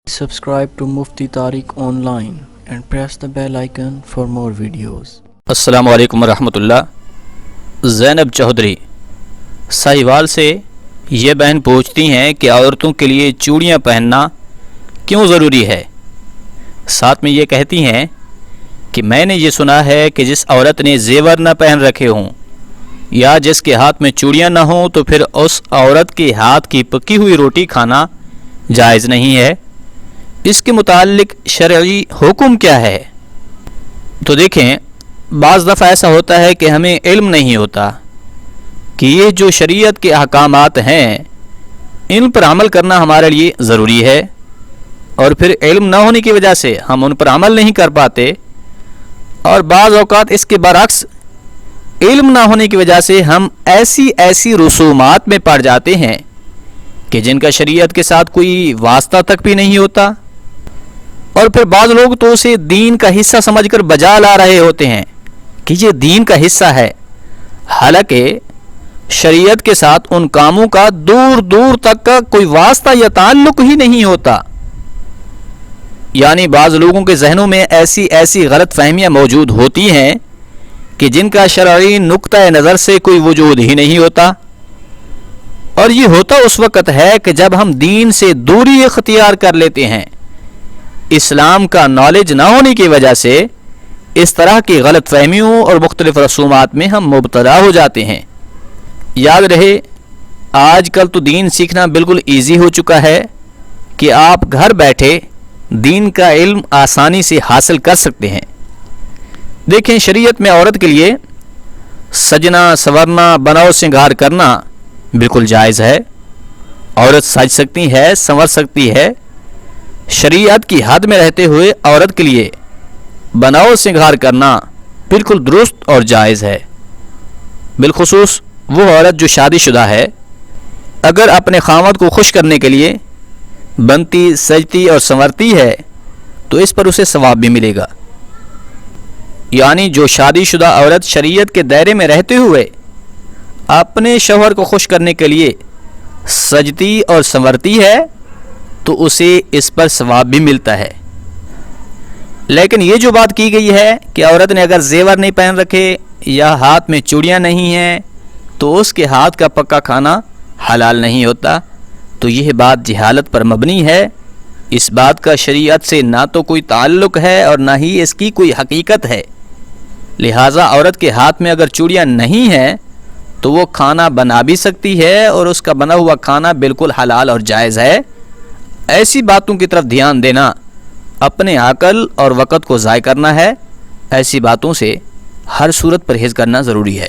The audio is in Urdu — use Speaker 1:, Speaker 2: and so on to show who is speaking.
Speaker 1: Subscribe to Mufti Tariq Online and press the bell icon for more videos.
Speaker 2: السلام علیکم ورحمۃ اللہ۔ زینب چودھری ساہیوال سے یہ بہن پوچھتی ہیں کہ عورتوں کے لیے چوڑیاں پہننا کیوں ضروری ہے۔ ساتھ میں یہ کہتی ہیں کہ میں نے یہ سنا ہے کہ جس عورت نے زیور نہ پہن رکھے ہوں یا جس کے ہاتھ میں چوڑیاں نہ ہوں تو پھر اس عورت کے ہاتھ کی پکی ہوئی روٹی کھانا جائز نہیں ہے۔ اس کے متعلق شرعی حکم کیا ہے؟ تو دیکھیں، بعض دفعہ ایسا ہوتا ہے کہ ہمیں علم نہیں ہوتا کہ یہ جو شریعت کے احکامات ہیں ان پر عمل کرنا ہمارے لیے ضروری ہے، اور پھر علم نہ ہونے کی وجہ سے ہم ان پر عمل نہیں کر پاتے، اور بعض اوقات اس کے برعکس علم نہ ہونے کی وجہ سے ہم ایسی رسومات میں پڑ جاتے ہیں کہ جن کا شریعت کے ساتھ کوئی واسطہ تک بھی نہیں ہوتا، اور پھر بعض لوگ تو اسے دین کا حصہ سمجھ کر بجا لا رہے ہوتے ہیں کہ یہ دین کا حصہ ہے، حالانکہ شریعت کے ساتھ ان کاموں کا دور دور تک کا کوئی واسطہ یا تعلق ہی نہیں ہوتا۔ یعنی بعض لوگوں کے ذہنوں میں ایسی غلط فہمیاں موجود ہوتی ہیں کہ جن کا شرعی نقطہ نظر سے کوئی وجود ہی نہیں ہوتا، اور یہ ہوتا اس وقت ہے کہ جب ہم دین سے دوری اختیار کر لیتے ہیں۔ اسلام کا نالج نہ ہونے کی وجہ سے اس طرح کی غلط فہمیوں اور مختلف رسومات میں ہم مبتلا ہو جاتے ہیں۔ یاد رہے، آج کل تو دین سیکھنا بالکل ایزی ہو چکا ہے کہ آپ گھر بیٹھے دین کا علم آسانی سے حاصل کر سکتے ہیں۔ دیکھیں، شریعت میں عورت کے لیے سجنا، سنورنا، بناؤ سنگھار کرنا بالکل جائز ہے۔ عورت سج سکتی ہے، سنور سکتی ہے۔ شریعت کی حد میں رہتے ہوئے عورت کے لیے بناؤ سنگھار کرنا بالکل درست اور جائز ہے۔ بالخصوص وہ عورت جو شادی شدہ ہے، اگر اپنے خاوند کو خوش کرنے کے لیے بنتی، سجتی اور سنورتی ہے تو اس پر اسے ثواب بھی ملے گا۔ یعنی جو شادی شدہ عورت شریعت کے دائرے میں رہتے ہوئے اپنے شوہر کو خوش کرنے کے لیے سجتی اور سنورتی ہے تو اسے اس پر ثواب بھی ملتا ہے۔ لیکن یہ جو بات کی گئی ہے کہ عورت نے اگر زیور نہیں پہن رکھے یا ہاتھ میں چوڑیاں نہیں ہیں تو اس کے ہاتھ کا پکا کھانا حلال نہیں ہوتا، تو یہ بات جہالت پر مبنی ہے۔ اس بات کا شریعت سے نہ تو کوئی تعلق ہے اور نہ ہی اس کی کوئی حقیقت ہے۔ لہٰذا عورت کے ہاتھ میں اگر چوڑیاں نہیں ہیں تو وہ کھانا بنا بھی سکتی ہے، اور اس کا بنا ہوا کھانا بالکل حلال اور جائز ہے۔ ایسی باتوں کی طرف دھیان دینا اپنے عقل اور وقت کو ضائع کرنا ہے۔ ایسی باتوں سے ہر صورت پرہیز کرنا ضروری ہے۔